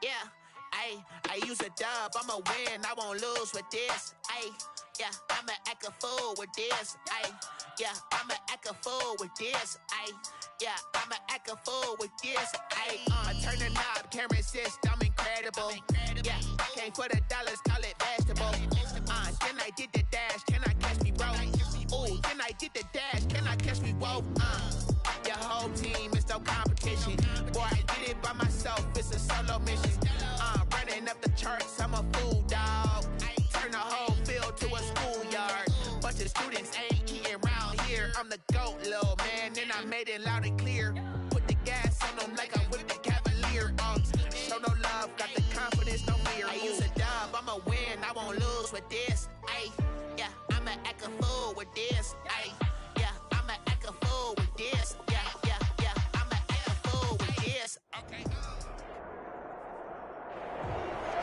Yeah, I use a dub, I'ma win, I won't lose with this. Yeah, I'ma act a fool with this. Yeah, I'ma act a fool with this. Yeah, I'ma act a fool with this. I turn the knob, can't resist, I'm incredible. Yeah, came for the dollars, call it vegetable. Then I did the dash, can I catch me, bro? Ooh, then I did the dash, can I catch me, whoa? Your whole team is no competition. Boy, I did it by myself, it's a solo mission. Running up the charts, I'm a fool, dog. Turn the whole field to a schoolyard. Bunch of students ain't eating round here. I'm the GOAT, little man, and I made it loud and clear. Put the gas on them like I'm with the Cavalier. Show no love, got the confidence, no fear. I use a dub, I'ma win, I won't lose with this. Yeah, I'ma act a fool with this. Yeah, I'ma act a fool with this. Yeah, I'ma act a fool with this. Okay.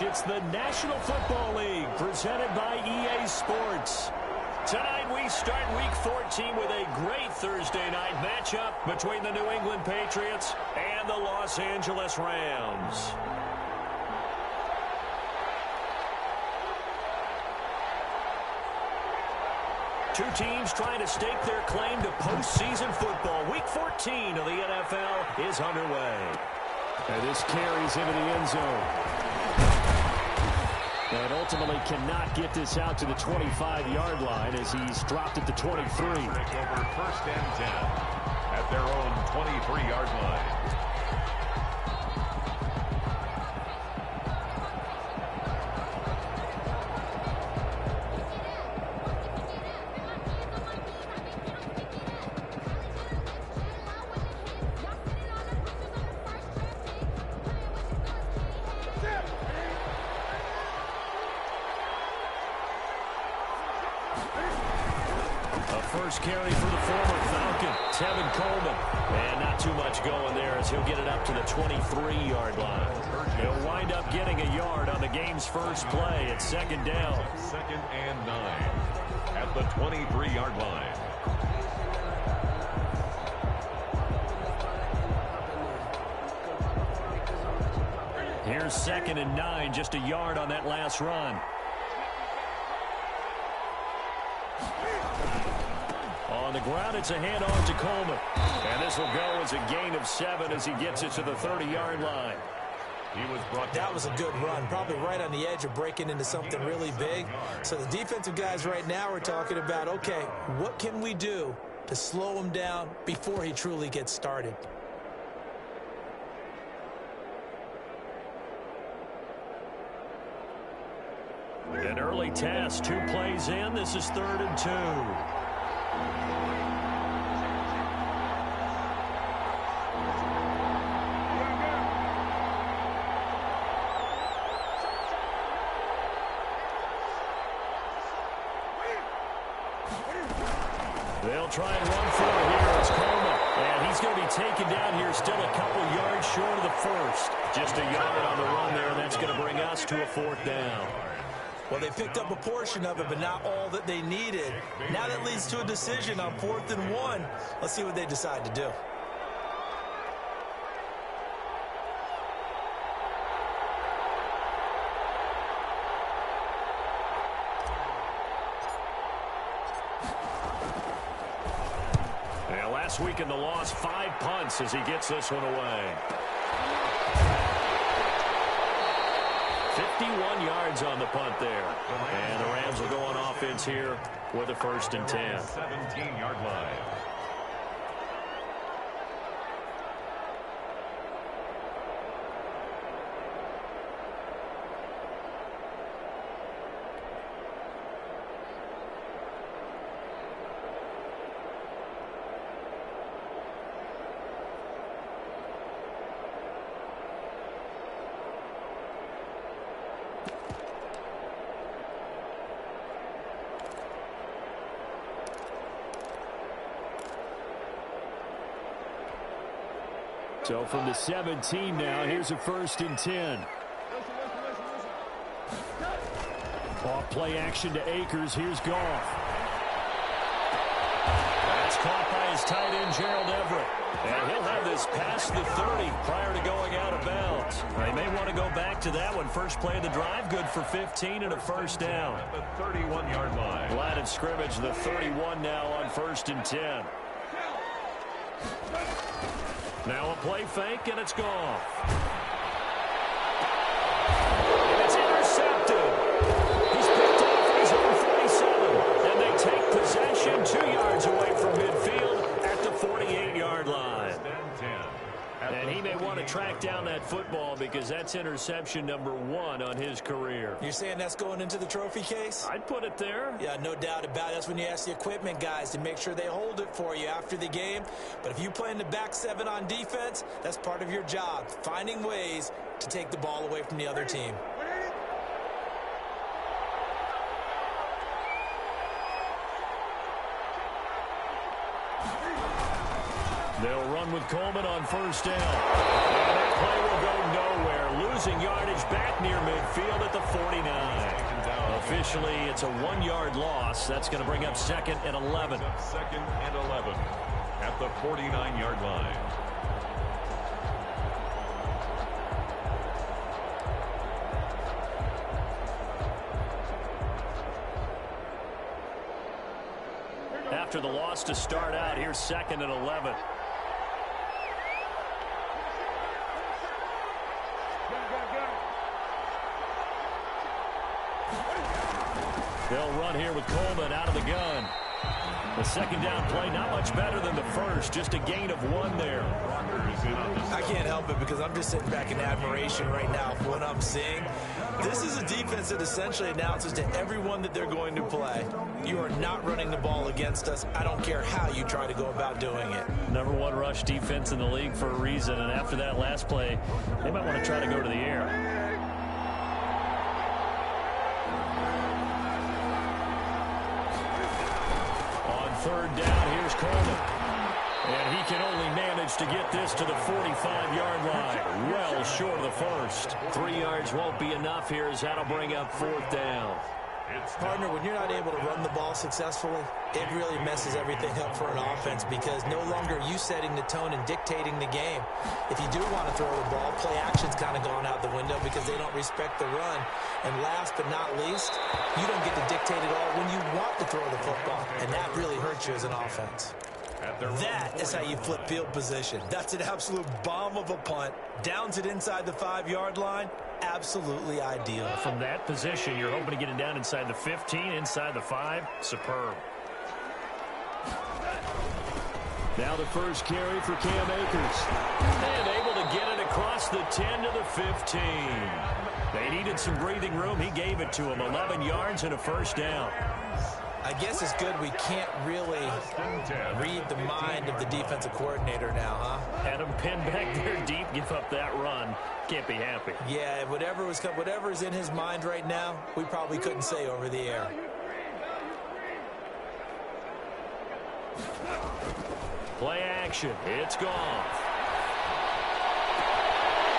It's the National Football League presented by EA Sports. Tonight we start Week 14 with a great Thursday night matchup between the New England Patriots and the Los Angeles Rams. Two teams trying to stake their claim to postseason football. Week 14 of the NFL is underway. And this carries into the end zone. And ultimately cannot get this out to the 25-yard line as he's dropped at the 23. Take over 1st and 10 at their own 23-yard line. First carry for the former Falcon, Tevin Coleman. And not too much going there as he'll get it up to the 23-yard line. He'll wind up getting a yard on the game's first play. It's 2nd down. 2nd and 9 at the 23-yard line. Here's 2nd and 9, just a yard on that last run. On the ground, it's a handoff to Coleman. And this will go as a gain of 7 as he gets it to the 30-yard line. That was a good run, probably right on the edge of breaking into something really big. So the defensive guys right now are talking about, okay, what can we do to slow him down before he truly gets started? An early test, 2 plays in. This is 3rd and 2. They'll try and run for it here. It's Coleman. And he's going to be taken down here, still a couple yards short of the first. Just a yard on the run there, and that's going to bring us to a 4th down. Well, they picked up a portion of it, but not all that they needed. Now that leads to a decision on 4th and 1. Let's see what they decide to do. Last week in the loss, 5 punts as he gets this one away. 51 yards on the punt there. And the Rams will go on offense here with a 1st and 10. 17-yard line. So from the 17 now, here's a 1st and 10. Off play action to Akers. Here's Goff. That's caught by his tight end, Gerald Everett. And he'll have is past the 30 prior to going out of bounds. They may want to go back to that one. First play of the drive, good for 15 and a first down. At the 31-yard line. Line of scrimmage, the 31 now on 1st and 10. Now a play fake, and it's gone. And it's intercepted. He's picked off at his own 47. And they take possession 2 yards away from midfield at the 48-yard line. And he may want to track down that football because that's interception number 1 on his career. You're saying that's going into the trophy case? I'd put it there. Yeah, no doubt about it. That's when you ask the equipment guys to make sure they hold it for you after the game. But if you play in the back 7 on defense, that's part of your job, finding ways to take the ball away from the other team. They'll run with Coleman on first down. And that play will go nowhere. Losing yardage back near midfield at the 49. Officially, it's a 1-yard loss. That's going to bring up 2nd and 11. 2nd and 11 at the 49-yard line. After the loss to start out, here's 2nd and 11. They'll run here with Coleman out of the gun. The second down play, not much better than the first, just a gain of 1 there. I can't help it because I'm just sitting back in admiration right now for what I'm seeing. This is a defense that essentially announces to everyone that they're going to play, you are not running the ball against us. I don't care how you try to go about doing it. Number 1 rush defense in the league for a reason, and after that last play, they might want to try to go to the air. Third down, here's Coleman. And he can only manage to get this to the 45-yard line. Well short of the first. 3 yards won't be enough here as that'll bring up 4th down. Partner, when you're not able to run the ball successfully, it really messes everything up for an offense because no longer are you setting the tone and dictating the game. If you do want to throw the ball, play action's kind of gone out the window because they don't respect the run. And last but not least, you don't get to dictate it all when you want to throw the football, and that really hurts you as an offense. That is how you flip field position. That's an absolute bomb of a punt. Downs it inside the 5-yard line. Absolutely ideal. From that position, you're hoping to get it down inside the 15, inside the 5. Superb. Now the first carry for Cam Akers. And able to get it across the 10 to the 15. They needed some breathing room. He gave it to him. 11 yards and a first down. I guess it's good we can't really read the mind of the defensive coordinator now, huh? Had him pinned back there deep, give up that run. Can't be happy. Yeah, whatever is in his mind right now, we probably couldn't say over the air. Play action. It's gone.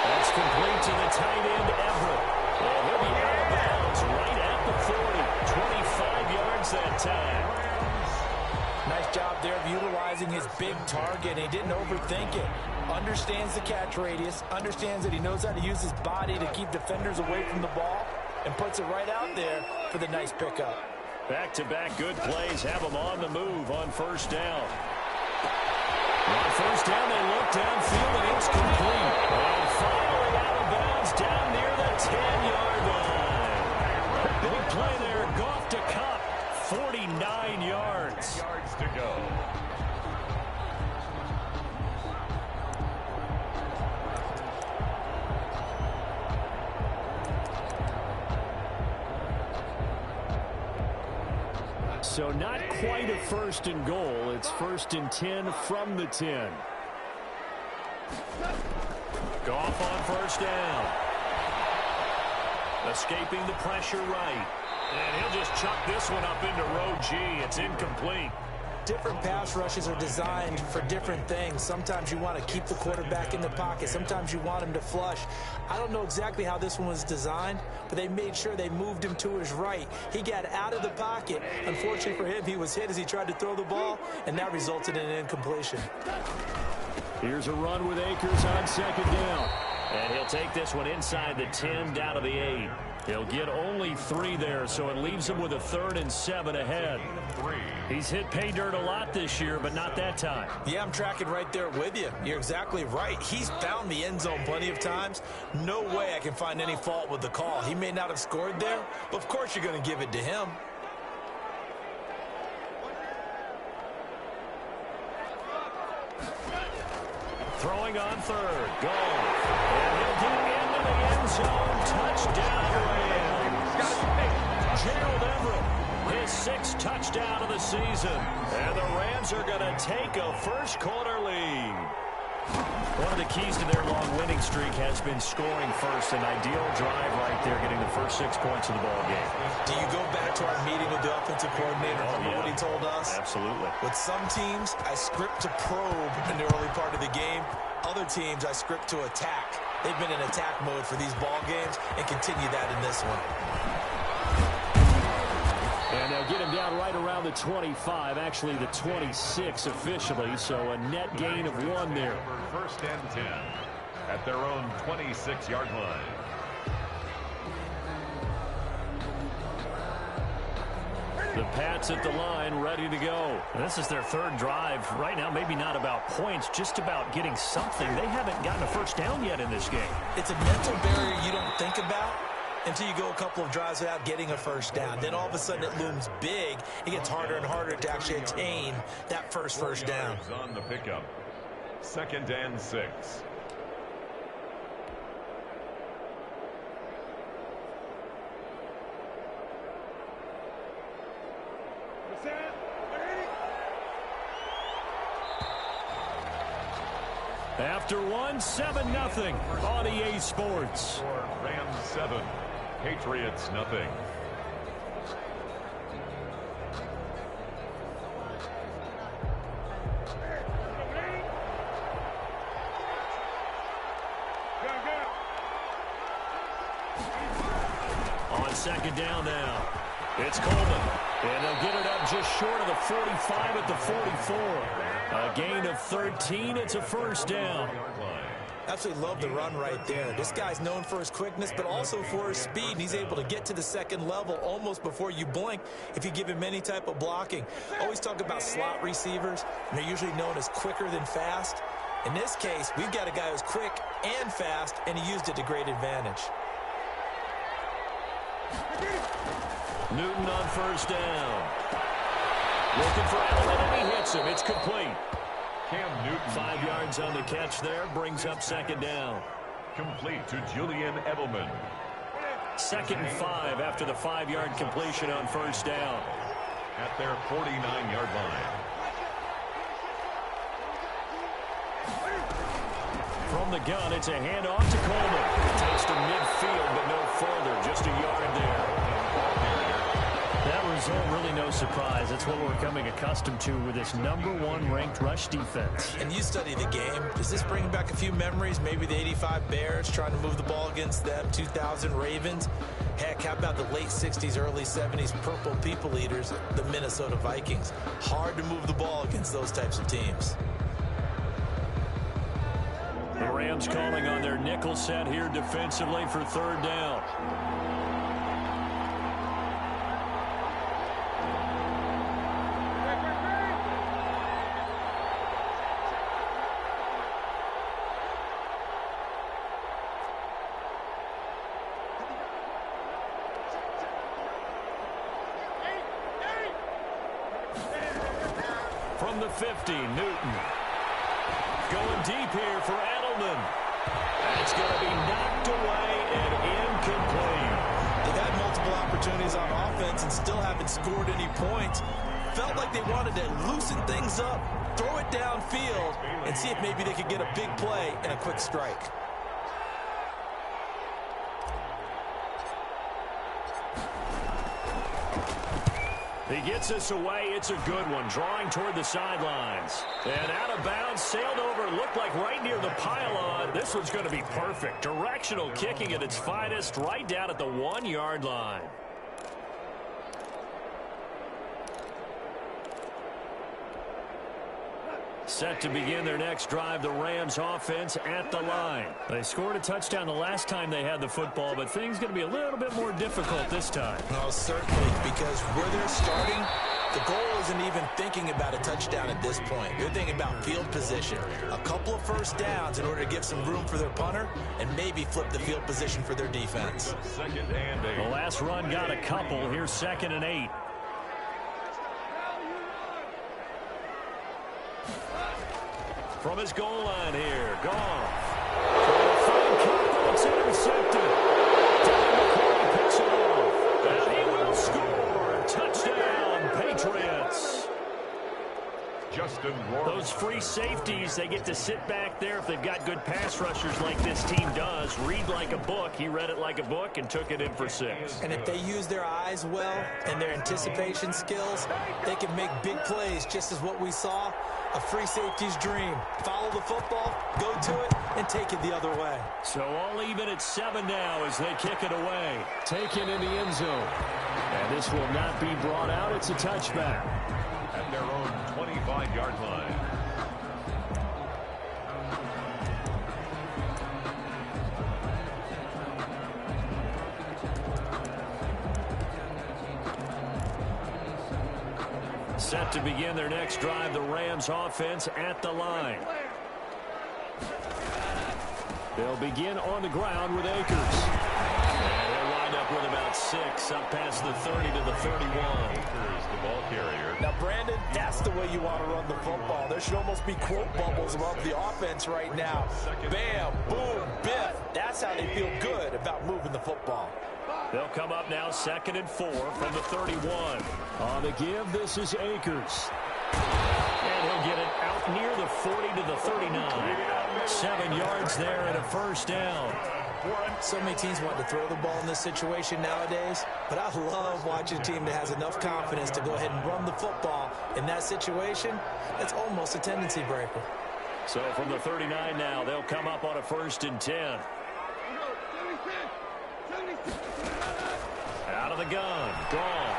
That's complete to the tight end, Everett. And he'll be out of bounds right at the 40. 25 yards that time. Nice job there of utilizing his big target. He didn't overthink it. Understands the catch radius. Understands that he knows how to use his body to keep defenders away from the ball. And puts it right out there for the nice pickup. Back-to-back good plays have them on the move on first down. On first down, they look downfield, and it's complete. And finally out of bounds down near the 10-yard line. Big play there, Goff to Cup, 49 yards. Yards to go. So not quite a first and goal. It's 1st and 10 from the 10. Goff on first down. Escaping the pressure right. And he'll just chuck this one up into row G. It's incomplete. Different pass rushes are designed for different things. Sometimes you want to keep the quarterback in the pocket. Sometimes you want him to flush. I don't know exactly how this one was designed, but they made sure they moved him to his right. He got out of the pocket. Unfortunately for him, he was hit as he tried to throw the ball, and that resulted in an incompletion. Here's a run with Akers on second down. And he'll take this one inside the 10 down to the 8. He'll get only 3 there, so it leaves him with a 3rd and 7 ahead. He's hit pay dirt a lot this year, but not that time. Yeah, I'm tracking right there with you. You're exactly right. He's found the end zone plenty of times. No way I can find any fault with the call. He may not have scored there, but of course you're going to give it to him. Throwing on 3rd. Goal. And he'll get into the end zone. Touchdown, Rams. Gerald Everett, his 6th touchdown of the season. And the Rams are going to take a first-quarter lead. One of the keys to their long winning streak has been scoring first. An ideal drive right there, getting the first 6 points of the ball game. Do you go back to our meeting with the offensive coordinator? Remember what he told us? Absolutely. With some teams, I script to probe in the early part of the game. Other teams, I script to attack. They've been in attack mode for these ball games and continue that in this one. And they'll get him down right around the 25, actually the 26 officially, so a net gain of 1 there. 1st and 10 at their own 26-yard line. The Pats at the line, ready to go. This is their 3rd drive. Right now, maybe not about points, just about getting something. They haven't gotten a first down yet in this game. It's a mental barrier you don't think about until you go a couple of drives without getting a first down. Then all of a sudden it looms big. It gets harder and harder to actually attain that first down. On the pickup. 2nd and 6. After 1, 7-0 on EA Sports. Rams 7, Patriots nothing. On 2nd down now. It's Coleman. And they'll get it up just short of the 45 at the 44. A gain of 13. It's a 1st down. Absolutely love the run right there. This guy's known for his quickness, but also for his speed. And he's able to get to the 2nd level almost before you blink if you give him any type of blocking. Always talk about slot receivers, and they're usually known as quicker than fast. In this case, we've got a guy who's quick and fast, and he used it to great advantage. Newton on 1st down. Looking for Edelman, and he hits him. It's complete. Cam Newton. 5 yards on the catch there. Brings up 2nd down. Complete to Julian Edelman. 2nd and 5 after the 5-yard completion on 1st down. At their 49-yard line. From the gun, it's a handoff to Coleman. Takes to midfield, but no further. Just a yard there. That result, really no surprise. That's what we're becoming accustomed to with this #1 ranked rush defense. And you study the game. Does this bring back a few memories? Maybe the 85 Bears trying to move the ball against them, 2000 Ravens. Heck, how about the late 60s, early 70s Purple People Eaters, the Minnesota Vikings? Hard to move the ball against those types of teams. The Rams calling on their nickel set here defensively for 3rd down. From the 50, Newton. Going deep here for Edelman. It's going to be knocked away and incomplete. They've had multiple opportunities on offense and still haven't scored any points. Felt like they wanted to loosen things up, throw it downfield, and see if maybe they could get a big play and a quick strike. He gets us away. It's a good one. Drawing toward the sidelines. And out of bounds, sailed over, looked like right near the pylon. This one's going to be perfect. Directional kicking at its finest, right down at the 1-yard line. Set to begin their next drive, the Rams offense at the line. They scored a touchdown the last time they had the football, but things going to be a little bit more difficult this time. No, certainly, because where they're starting, the goal isn't even thinking about a touchdown at this point. They're thinking about field position. A couple of first downs in order to give some room for their punter and maybe flip the field position for their defense. The last run got a couple. Here's 2nd and 8. From his goal line here, Goff. It's intercepted. McCoy picks it off. And he will score. Touchdown, Patriots. Those free safeties, they get to sit back there if they've got good pass rushers like this team does. Read like a book. He read it like a book and took it in for 6. And if they use their eyes well and their anticipation skills, they can make big plays, just as what we saw. A free safety's dream. Follow the football, go to it, and take it the other way. So all even at 7 now as they kick it away. Taken in the end zone. And this will not be brought out. It's a touchback. At their own 25-yard line. Set to begin their next drive, the Rams offense at the line. They'll begin on the ground with Akers. And they'll wind up with about 6, up past the 30 to the 31. Akers, the ball carrier. Now, Brandon, that's the way you want to run the football. There should almost be quote bubbles above the offense right now. Bam, boom, biff. That's how they feel good about moving the football. They'll come up now 2nd and 4 from the 31. On the give, this is Akers. And he'll get it out near the 40 to the 39. 7 yards there and a first down. So many teams want to throw the ball in this situation nowadays, but I love watching a team that has enough confidence to go ahead and run the football. In that situation, that's almost a tendency breaker. So from the 39 now, they'll come up on a 1st and 10. Out of the gun, Goff.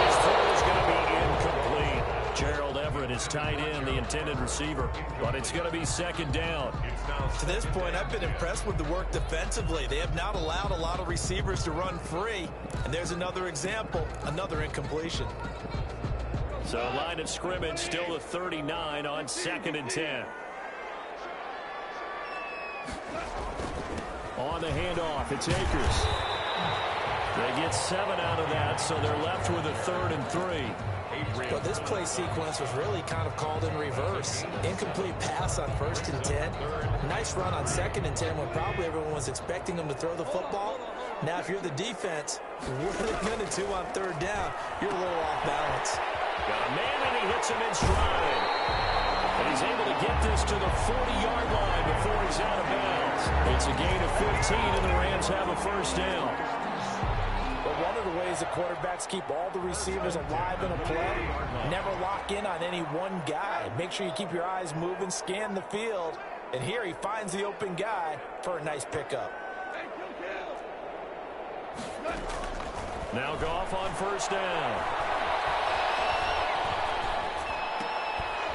His throw is going to be incomplete. Gerald Everett is tight end, the intended receiver, but it's going to be 2nd down. To this point, I've been impressed with the work defensively. They have not allowed a lot of receivers to run free, and there's another example, another incompletion. So line of scrimmage still the 39 on 2nd and 10. On the handoff, it's Akers. They get 7 out of that, so they're left with a 3rd and 3. But this play sequence was really kind of called in reverse. Incomplete pass on 1st and 10. Nice run on 2nd and 10 when probably everyone was expecting them to throw the football. Now, if you're the defense, what are they going to do on 3rd down? You're a little off balance. Got a man, and he hits him in stride. And he's able to get this to the 40-yard line before he's out of bounds. It's a gain of 15, and the Rams have a first down. But one of the ways the quarterbacks keep all the receivers alive in a play, never lock in on any one guy. Make sure you keep your eyes moving, scan the field. And here he finds the open guy for a nice pickup. Now Goff on 1st down.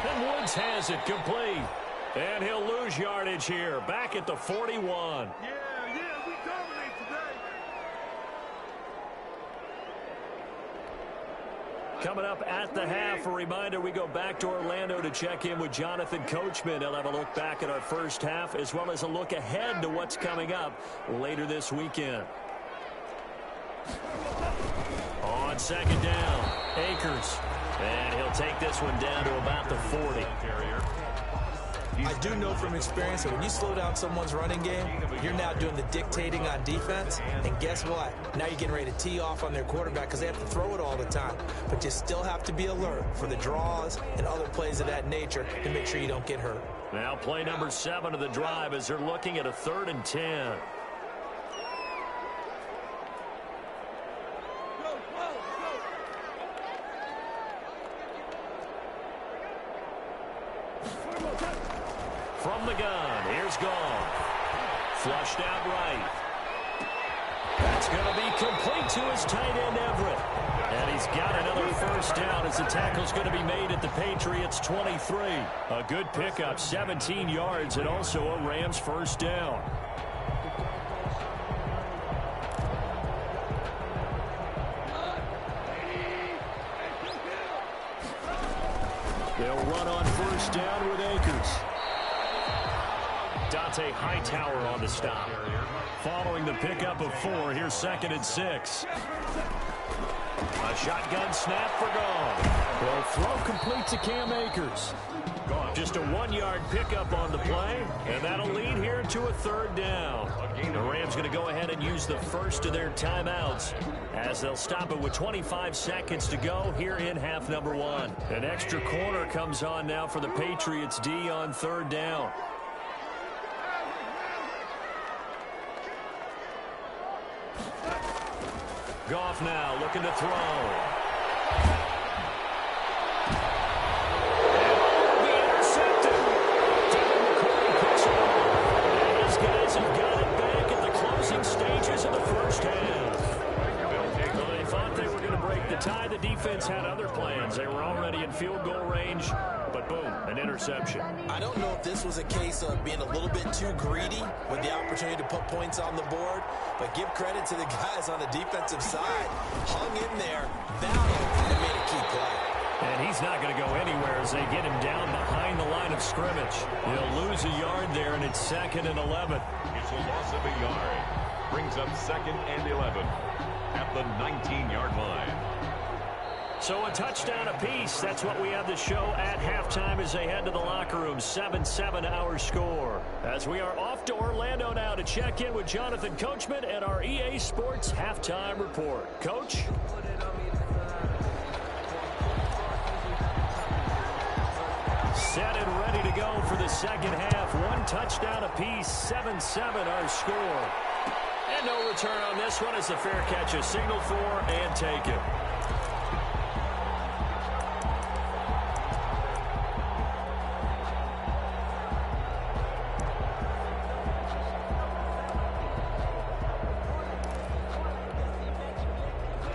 And Woods has it complete. And he'll lose yardage here. Back at the 41. Yeah, we dominate today. Coming up at the half, a reminder, we go back to Orlando to check in with Jonathan Coachman. He'll have a look back at our first half as well as a look ahead to what's coming up later this weekend. On 2nd down, Akers. And he'll take this one down to about the 40. I do know from experience that when you slow down someone's running game, you're now doing the dictating on defense. And guess what? Now you're getting ready to tee off on their quarterback because they have to throw it all the time. But you still have to be alert for the draws and other plays of that nature to make sure you don't get hurt. Now play number 7 of the drive as they're looking at a 3rd and 10. From the gun, here's Goff. Flushed out right. That's going to be complete to his tight end, Everett. And he's got another first down as the tackle's going to be made at the Patriots' 23. A good pickup, 17 yards, and also a Rams first down. They'll run on first down with Akers. Dante Hightower on the stop. Following the pickup of 4, here's 2nd and 6. A shotgun snap for Gone. They'll throw complete to Cam Akers. Just a 1-yard pickup on the play, and that'll lead here to a 3rd down. The Rams going to go ahead and use the first of their timeouts as they'll stop it with 25 seconds to go here in half number 1. An extra corner comes on now for the Patriots D on 3rd down. Goff now looking to throw. Stages of the first half. Well, they thought they were going to break the tie. The defense had other plans. They were already in field goal range, but boom, an interception. I don't know if this was a case of being a little bit too greedy with the opportunity to put points on the board, but give credit to the guys on the defensive side. Hung in there, valiant, and made a key play. And he's not going to go anywhere as they get him down behind the line of scrimmage. He'll lose a yard there, and it's 2nd and 11. It's a loss of a yard. Brings up 2nd and 11 at the 19-yard line. So a touchdown apiece. That's what we have the show at halftime as they head to the locker room. 7-7 our score. As we are off to Orlando now to check in with Jonathan Coachman and our EA Sports halftime report. Coach? Set and ready to go for the second half. 1 touchdown apiece. 7-7 our score. And no return on this one as the fair catch is signaled for and taken.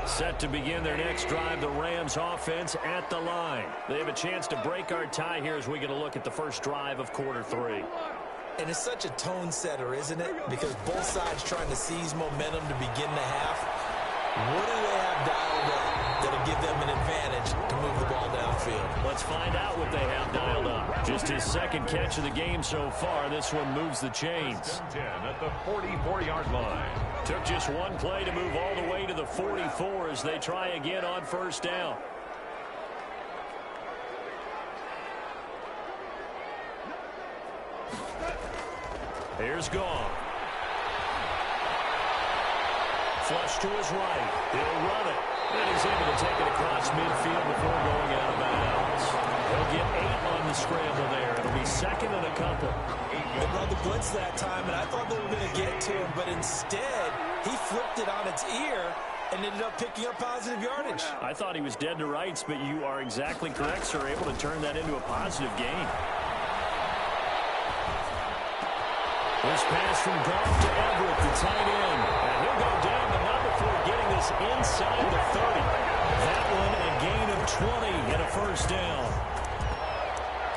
Set to begin their next drive, the Rams offense at the line. They have a chance to break our tie here as we get a look at the first drive of quarter 3. And it's such a tone setter, isn't it? Because both sides trying to seize momentum to begin the half. What do they have dialed up that'll give them an advantage to move the ball downfield? Let's find out what they have dialed up. Just his 2nd catch of the game so far. This one moves the chains. 10 at the 44-yard line. Took just 1 play to move all the way to the 44 as they try again on first down. Here's Gone. Flush to his right. He'll run it. And he's able to take it across midfield before going out of bounds. He'll get 8 on the scramble there. It'll be 2nd and a couple. They brought the blitz that time, and I thought they were going to get to him, but instead, he flipped it on its ear and ended up picking up positive yardage. I thought he was dead to rights, but you are exactly correct, sir. Able to turn that into a positive gain. This pass from Goff to Everett, the tight end. And he'll go down, but not before getting this inside the 30. That one a gain of 20 and a first down.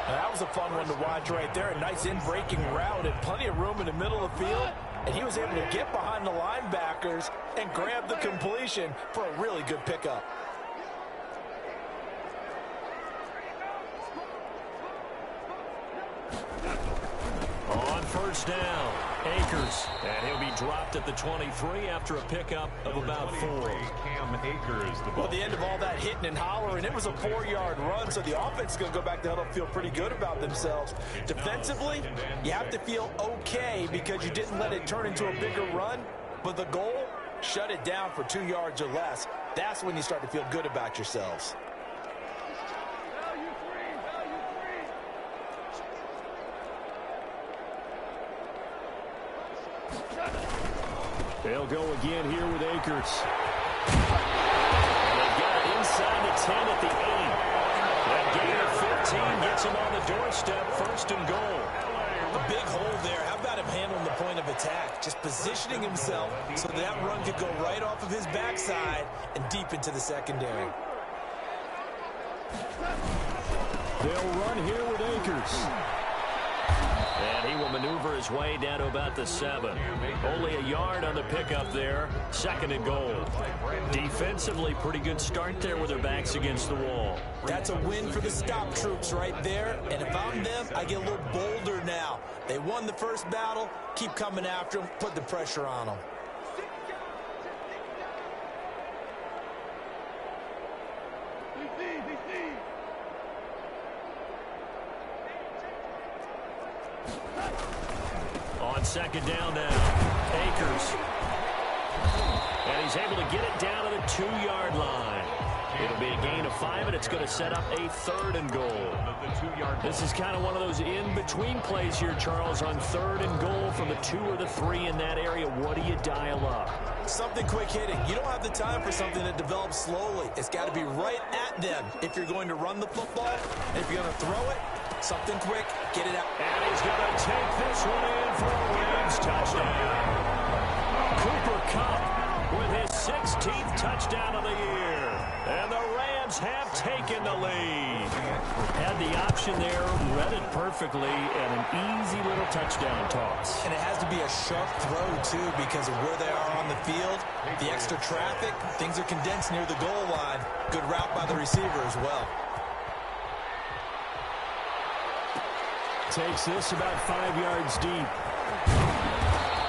Now, that was a fun one to watch right there. A nice in-breaking route and plenty of room in the middle of the field. And he was able to get behind the linebackers and grab the completion for a really good pickup. On first down, Akers. And he'll be dropped at the 23 after a pickup of about 4. Cam Akers. Well, the end of all that hitting and hollering, it was a 4-yard run, so the offense is going to go back to huddle, feel pretty good about themselves. Defensively, you have to feel okay because you didn't let it turn into a bigger run, but the goal, shut it down for 2 yards or less. That's when you start to feel good about yourselves. They'll go again here with Akers. And they've got it inside the 10 at the 8. That gain of 15 gets them on the doorstep, 1st and goal. The a big hole there. How about him handling the point of attack? Just positioning himself so that run could go right off of his backside and deep into the secondary. They'll run here with Akers. And he will maneuver his way down to about the 7. Only a yard on the pickup there. 2nd and goal. Defensively, pretty good start there with their backs against the wall. That's a win for the stop troops right there. And if I'm them, I get a little bolder now. They won the first battle. Keep coming after them. Put the pressure on them. On 2nd down now, Akers. And he's able to get it down to the 2-yard line. It'll be a gain of 5, and it's going to set up a 3rd and goal. This is kind of one of those in-between plays here, Charles, on 3rd and goal from the 2 or the 3 in that area. What do you dial up? Something quick hitting. You don't have the time for something that develops slowly. It's got to be right at them if you're going to run the football. And if you're going to throw it, something quick, get it out. And he's going to take this one in for a Rams touchdown. Cooper Kupp with his 16th touchdown of the year. And the Rams have taken the lead. Had the option there, read it perfectly, and an easy little touchdown toss. And it has to be a sharp throw, too, because of where they are on the field. The extra traffic, things are condensed near the goal line. Good route by the receiver as well. Takes this about 5 yards deep.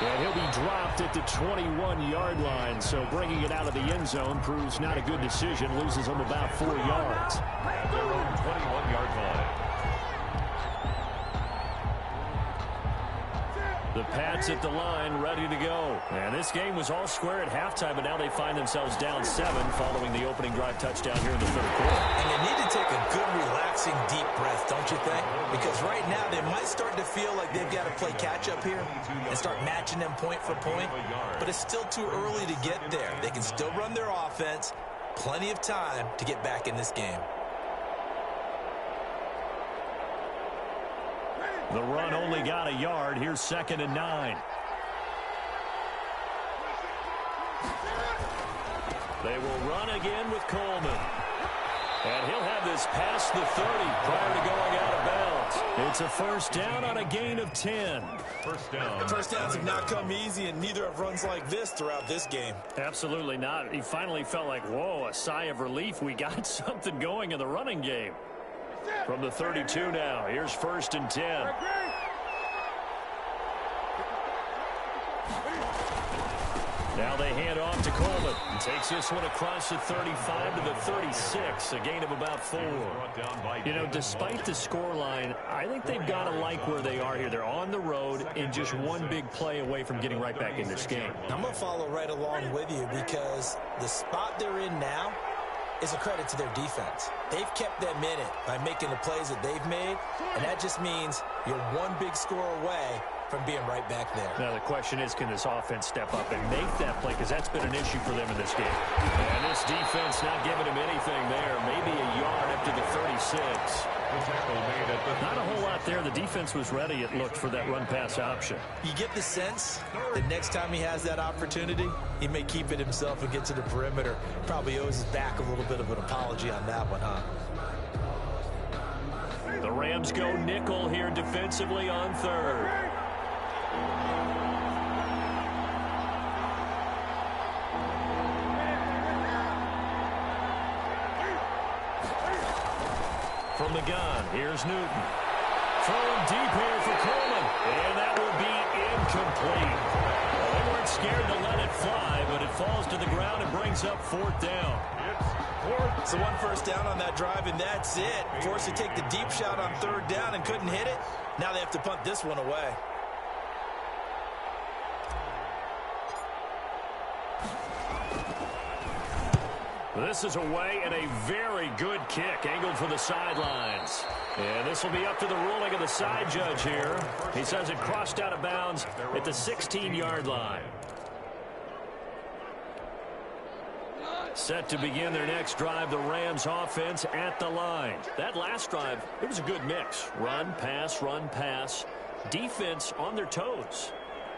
And he'll be dropped at the 21-yard line, so bringing it out of the end zone proves not a good decision. Loses him about 4 yards. At their own 21-yard line. The Pats at the line, ready to go. And this game was all square at halftime, but now they find themselves down 7 following the opening drive touchdown here in the 3rd quarter. And they need to take a good, relaxing, deep breath, don't you think? Because right now they might start to feel like they've got to play catch-up here and start matching them point for point. But it's still too early to get there. They can still run their offense. Plenty of time to get back in this game. The run only got a yard. Here's 2nd and 9. They will run again with Coleman. And he'll have this past the 30 prior to going out of bounds. It's a 1st down on a gain of 10. First down. First downs have not come easy, and neither have runs like this throughout this game. Absolutely not. He finally felt like, whoa, a sigh of relief. We got something going in the running game. From the 32 now, here's 1st and 10. Now they hand off to Coleman. He takes this one across the 35 to the 36, a gain of about 4. You know, despite the scoreline, I think they've got to like where they are here. They're on the road and just one big play away from getting right back in this game. I'm going to follow right along with you because the spot they're in now is a credit to their defense. They've kept them in it by making the plays that they've made, and that just means you're one big score away from being right back there. Now the question is, can this offense step up and make that play? Because that's been an issue for them in this game. And this defense not giving him anything there. Maybe a yard up to the 36. Not a whole lot there. The defense was ready, it looked, for that run-pass option. You get the sense that next time he has that opportunity, he may keep it himself and get to the perimeter. Probably owes his back a little bit of an apology on that one, huh? The Rams go nickel here defensively on 3rd. From the gun, here's Newton. Throwing deep here for Coleman, and that will be incomplete. Well, they weren't scared to let it fly, but it falls to the ground and brings up 4th down. So 1 first down on that drive, and that's it. Forced to take the deep shot on 3rd down and couldn't hit it. Now they have to punt this one away. This is away and a very good kick, angled for the sidelines. And this will be up to the ruling of the side judge here. He says it crossed out of bounds at the 16-yard line. Set to begin their next drive, the Rams offense at the line. That last drive, it was a good mix. Run, pass, defense on their toes.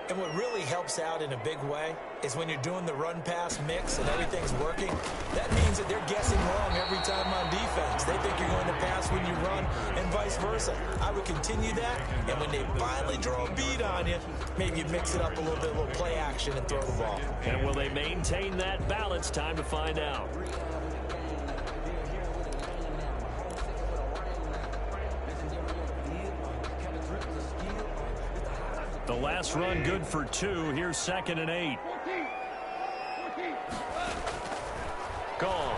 And what really helps out in a big way is when you're doing the run-pass mix and everything's working, that means that they're guessing wrong every time on defense. They think you're going to pass when you run and vice versa. I would continue that, and when they finally draw a beat on you, maybe you mix it up a little bit, a little play action and throw the ball. And will they maintain that balance? Time to find out. The last run good for 2. Here's 2nd and 8. Gone.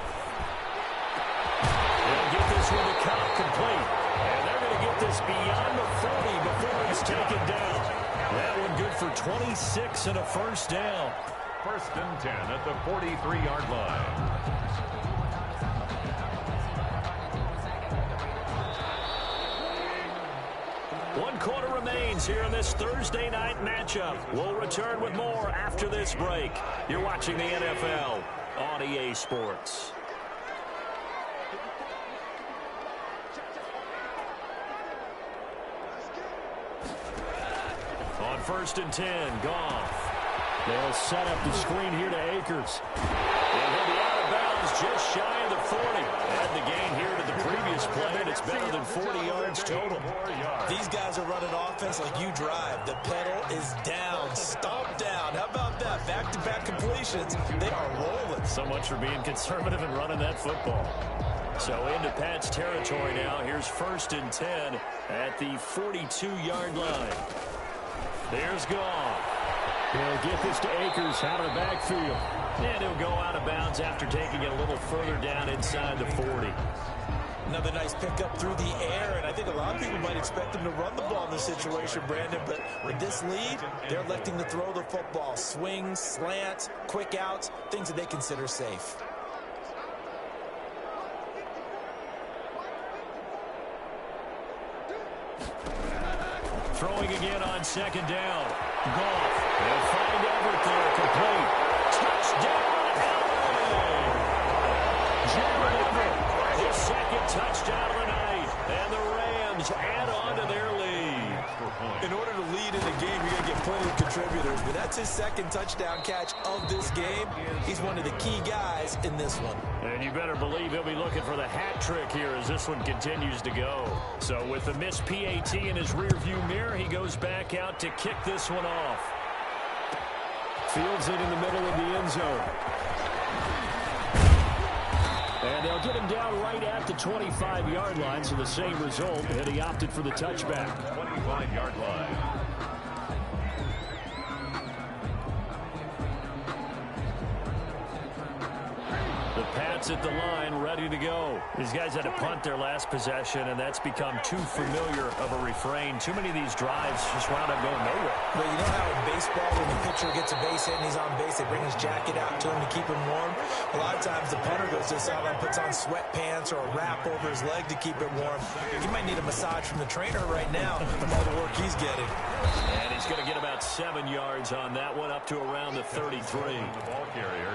They'll get this one to Cobb complete. And they're going to get this beyond the 40 before he's taken down. That one good for 26 and a first down. 1st and 10 at the 43-yard line. One quarter remains here in this Thursday night matchup. We'll return with more after this break. You're watching the NFL on EA Sports. On 1st and 10, Goff. They'll set up the screen here to Akers. And he'll be out of bounds just shy of the 40. Add the gain here to the previous play, and it's better than 40 yards total. These guys are running offense like you drive. The pedal is down, stomp down. How about that? Back-to-back completions. They are rolling. So much for being conservative and running that football. So into Pat's territory now. Here's 1st and 10 at the 42-yard line. There's Goff. He'll get this to Akers out of the backfield. And he'll go out of bounds after taking it a little further down inside the 40. Another nice pickup through the air, and I think a lot of people might expect him to run the ball in this situation, Brandon, but with this lead, they're electing to throw the football. Swings, slants, quick outs, things that they consider safe. Throwing again on 2nd down. Goff. They'll find Everett there, complete. Touchdown, Everett! Jared Everett, his 2nd touchdown of the night. And the Rams add on to their lead. In order to lead in a game, you're going to get plenty of contributors, but that's his 2nd touchdown catch of this game. He's one of the key guys in this one. And you better believe he'll be looking for the hat trick here as this one continues to go. So with the missed PAT in his rearview mirror, he goes back out to kick this one off. Fields it in the middle of the end zone. And they'll get him down right at the 25-yard line, so the same result, and he opted for the touchback. 25-yard line. The Pats at the line, ready to go. These guys had to punt their last possession, and that's become too familiar of a refrain. Too many of these drives just wound up going nowhere. But you know how in baseball, when the pitcher gets a base hit and he's on base, they bring his jacket out to him to keep him warm? A lot of times the punter goes to the sideline, puts on sweatpants or a wrap over his leg to keep it warm. He might need a massage from the trainer right now from all the work he's getting. And he's going to get about 7 yards on that one, up to around the 33. The ball carrier.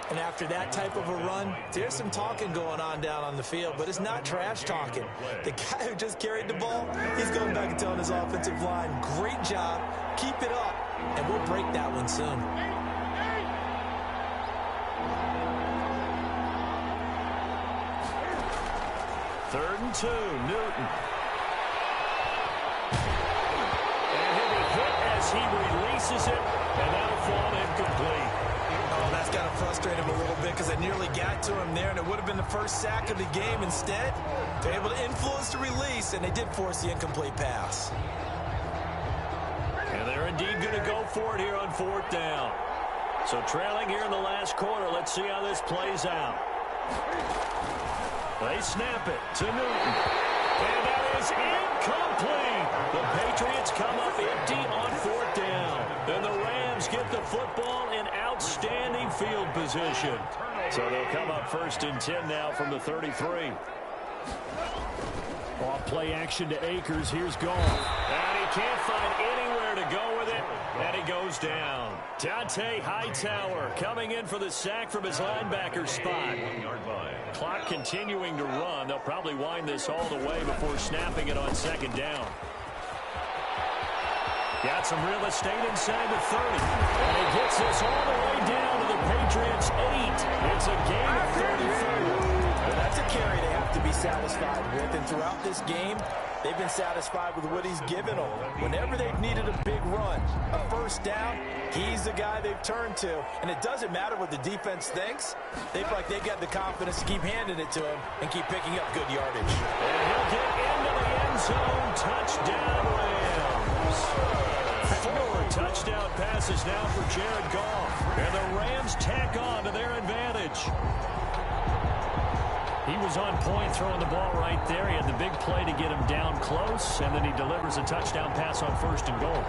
And after that type of a run, there's some talking going on down on the field, but it's not trash talking. The guy who just carried the ball, he's going back and telling his offensive line, great job, keep it up, and we'll break that one soon. Third and 2, Newton. And he'll be hit as he releases it, and that'll fall incomplete. Oh, that's got to frustrate him a little bit because I nearly got to him there, and it would have been the first sack of the game. Instead, they're able to influence the release, and they did force the incomplete pass. And they're indeed going to go for it here on 4th down. So trailing here in the last quarter, let's see how this plays out. They snap it to Newton. And that is incomplete. The Patriots come up empty on 4th down. And the Rams get the football in outstanding field position. So they'll come up 1st and 10 now from the 33. Off play action to Akers. Here's Goff. And he can't find anywhere to go with it. And he goes down. Dante Hightower coming in for the sack from his linebacker spot. Clock continuing to run. They'll probably wind this all the way before snapping it on 2nd down. Got some real estate inside the 30. And he gets this all the way down to the Patriots' 8. It's a gain of 34. Well, that's a carry they have to be satisfied with. And throughout this game, they've been satisfied with what he's given them. Whenever they've needed a big run, a first down, he's the guy they've turned to. And it doesn't matter what the defense thinks. They feel like they've got the confidence to keep handing it to him and keep picking up good yardage. And he'll get into the end zone. Touchdown, Rams. 4 touchdown passes now for Jared Goff. And the Rams tack on to their advantage. He was on point throwing the ball right there. He had the big play to get him down close, and then he delivers a touchdown pass on 1st and goal.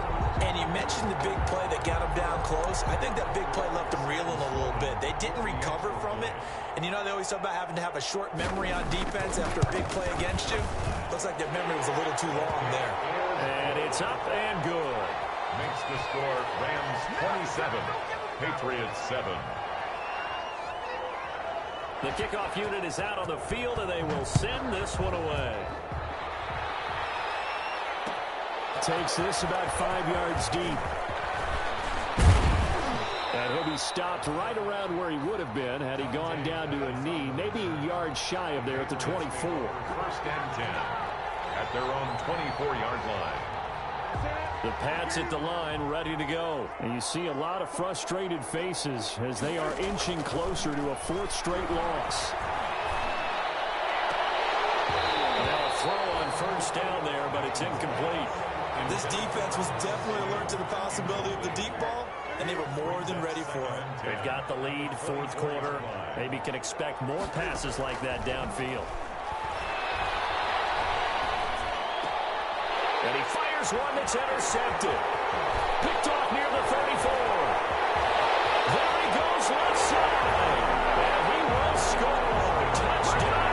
And you mentioned the big play that got him down close. I think that big play left him reeling a little bit. They didn't recover from it. And you know they always talk about having to have a short memory on defense after a big play against you. Looks like their memory was a little too long there. And it's up and good. Makes the score Rams 27, Patriots 7. The kickoff unit is out on the field, and they will send this one away. Takes this about 5 yards deep. And he'll be stopped right around where he would have been had he gone down to a knee, maybe a yard shy of there at the 24. 1st and 10 at their own 24-yard line. The Pats at the line, ready to go. And you see a lot of frustrated faces as they are inching closer to a 4th straight loss. Now a throw on 1st down there, but it's incomplete. And this defense was definitely alert to the possibility of the deep ball, and they were more than ready for it. They've got the lead, 4th quarter. Maybe can expect more passes like that downfield. And he fires one that's intercepted. Picked off near the 34. There he goes left side. And he will score. Touchdown.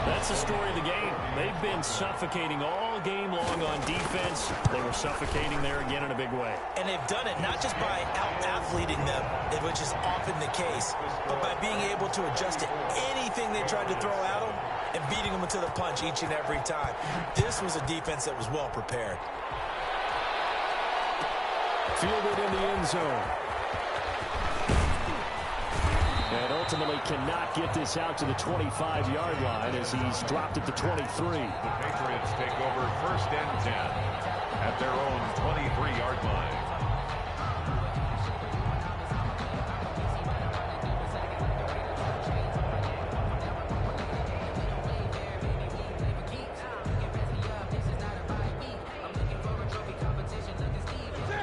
That's the story of the game. They've been suffocating all game long on defense. They were suffocating there again in a big way. And they've done it not just by out-athleting them, which is often the case, but by being able to adjust to anything they tried to throw at them and beating them to the punch each and every time. This was a defense that was well prepared. Fielded in the end zone. And ultimately cannot get this out to the 25-yard line as he's dropped at the 23. The Patriots take over 1st and 10 at their own 23-yard line.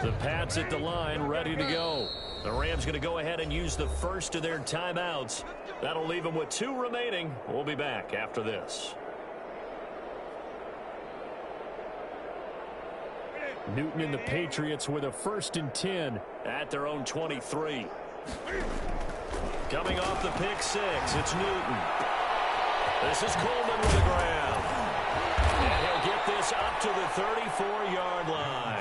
The Pats at the line, ready to go. The Rams going to go ahead and use the first of their timeouts. That'll leave them with 2 remaining. We'll be back after this. Newton and the Patriots with a 1st and 10 at their own 23. Coming off the pick 6, it's Newton. This is Coleman with the grab. And he'll get this up to the 34-yard line.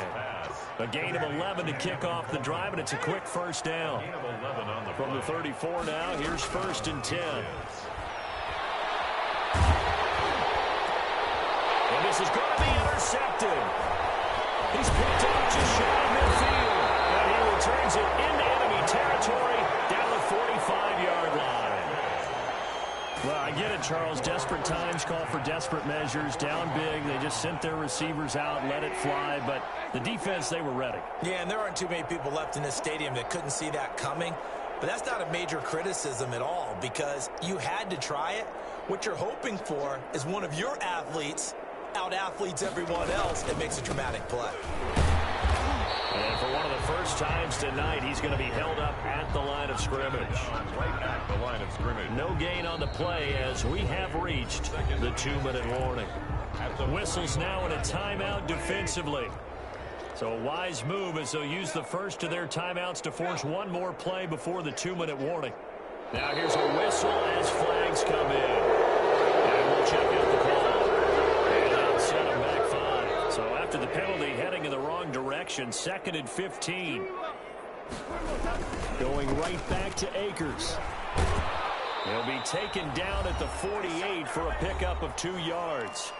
A gain of 11 to kick off the drive, and it's a quick 1st down. From the 34 now, here's 1st and 10. And this is going to be intercepted. He's picked up just shy of midfield. And he returns it into enemy territory down the 45-yard line. Well, I get it, Charles. Desperate times call for desperate measures. Down big, they just sent their receivers out, let it fly. But the defense, they were ready. Yeah, and there aren't too many people left in this stadium that couldn't see that coming. But that's not a major criticism at all because you had to try it. What you're hoping for is one of your athletes out-athletes everyone else and makes a dramatic play. And for one of the first times tonight, he's going to be held up at the line of scrimmage. Right at the line of scrimmage. No gain on the play as we have reached the 2-minute warning. The whistle's now in a timeout defensively. So a wise move as they'll use the first of their timeouts to force one more play before the 2-minute warning. Now here's a whistle as flags come in. And we'll check out the call. And they'll set him back 5. So after the penalty heading in the wrong direction, 2nd and 15. Going right back to Akers. He'll be taken down at the 48 for a pickup of 2 yards.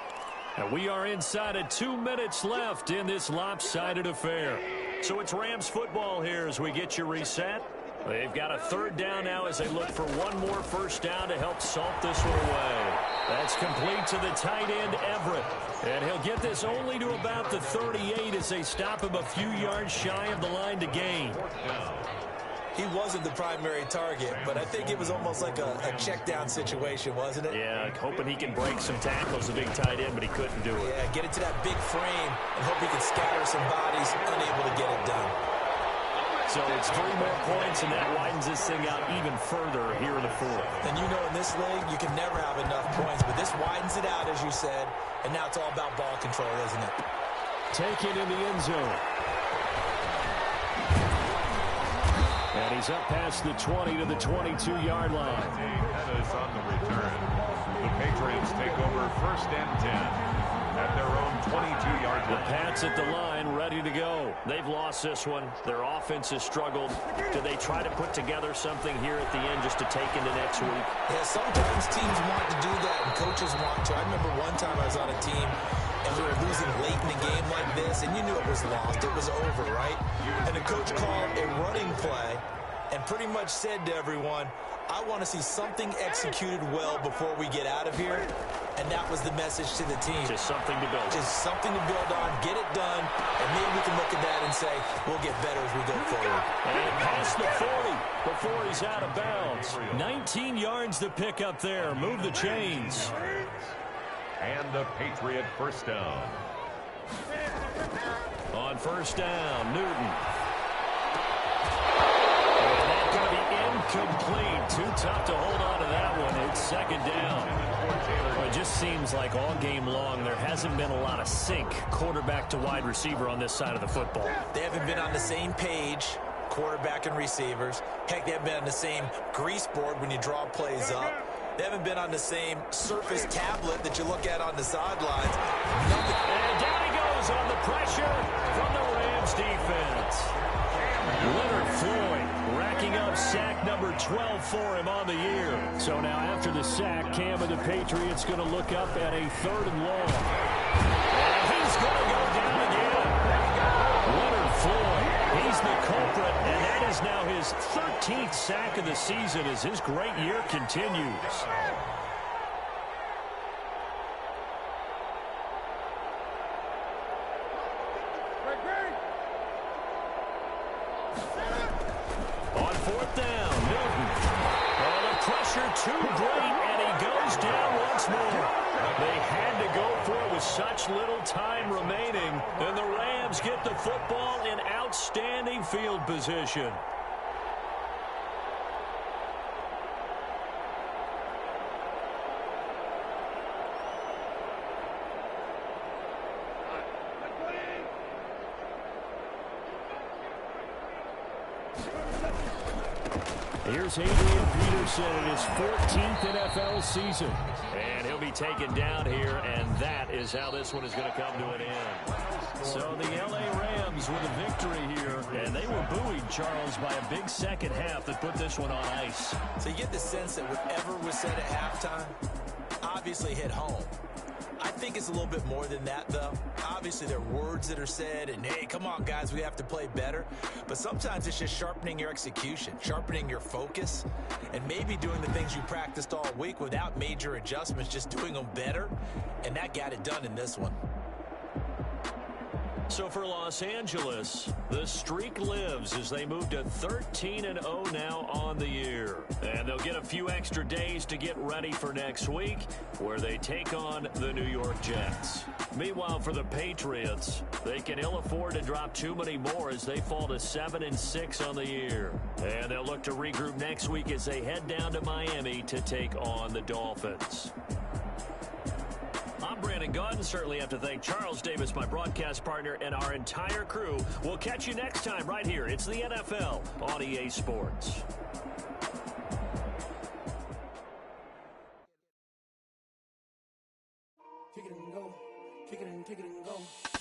And we are inside of 2 minutes left in this lopsided affair. So it's Rams football here as we get you reset. They've got a third down now as they look for one more first down to help salt this one away. That's complete to the tight end, Everett. And he'll get this only to about the 38 as they stop him a few yards shy of the line to gain. He wasn't the primary target, but I think it was almost like a check down situation, wasn't it? Yeah, hoping he can break some tackles, the big tight end, but he couldn't do it. Yeah, get it to that big frame and hope he can scatter some bodies, unable to get it done. So it's 3 more points, and that widens this thing out even further here in the fourth. And you know in this league, you can never have enough points, but this widens it out, as you said, and now it's all about ball control, isn't it? Take it in the end zone. And he's up past the 20 to the 22-yard line. That is on the return. The Patriots take over 1st and 10 at their own 22-yard line. The Pats at the line, ready to go. They've lost this one. Their offense has struggled. Do they try to put together something here at the end just to take into next week? Yeah, sometimes teams want to do that and coaches want to. I remember one time I was on a team and we were losing late in a game like this, and you knew it was lost. It was over, right? And the coach called a running play and pretty much said to everyone, I want to see something executed well before we get out of here. And that was the message to the team. Just something to build. Just something to build on, get it done, and maybe we can look at that and say, we'll get better as we go forward. And past the 40 before he's out of bounds. 19 yards to pick up there. Move the chains. And the Patriot first down. On first down, Newton. And that's going to be incomplete. Too tough to hold on to that one. It's second down. It just seems like all game long there hasn't been a lot of sync quarterback to wide receiver on this side of the football. They haven't been on the same page, quarterback and receivers. Heck, they haven't been on the same grease board when you draw plays up. They haven't been on the same surface tablet that you look at on the sidelines. And down he goes on the pressure from the Rams defense. Leonard Floyd racking up sack number 12 for him on the year. So now after the sack, Cam and the Patriots going to look up at a 3rd and long. And he's going to go down again. Leonard Floyd, he's the culprit, and that is now his 13th sack of the season as his great year continues. On 4th down, Newton. Oh, the pressure too great, and he goes down once more. They had to go for it with such little time remaining, and the Rams get the football in outstanding field position. Here's Adrian Peterson in his 14th NFL season. And he'll be taken down here, and that is how this one is going to come to an end. So the L.A. Rams with a victory here, and they were buoyed, Charles, by a big second half that put this one on ice. So you get the sense that whatever was said at halftime obviously hit home. I think it's a little bit more than that, though. Obviously, there are words that are said, and, hey, come on, guys, we have to play better. But sometimes it's just sharpening your execution, sharpening your focus, and maybe doing the things you practiced all week without major adjustments, just doing them better, and that got it done in this one. So for Los Angeles, the streak lives as they move to 13-0 now on the year. And they'll get a few extra days to get ready for next week, where they take on the New York Jets. Meanwhile, for the Patriots, they can ill afford to drop too many more as they fall to 7-6 on the year. And they'll look to regroup next week as they head down to Miami to take on the Dolphins. I'm Brandon Gaudin. Certainly have to thank Charles Davis, my broadcast partner, and our entire crew. We'll catch you next time right here. It's the NFL on EA Sports. Kick it and go. Kick it and go.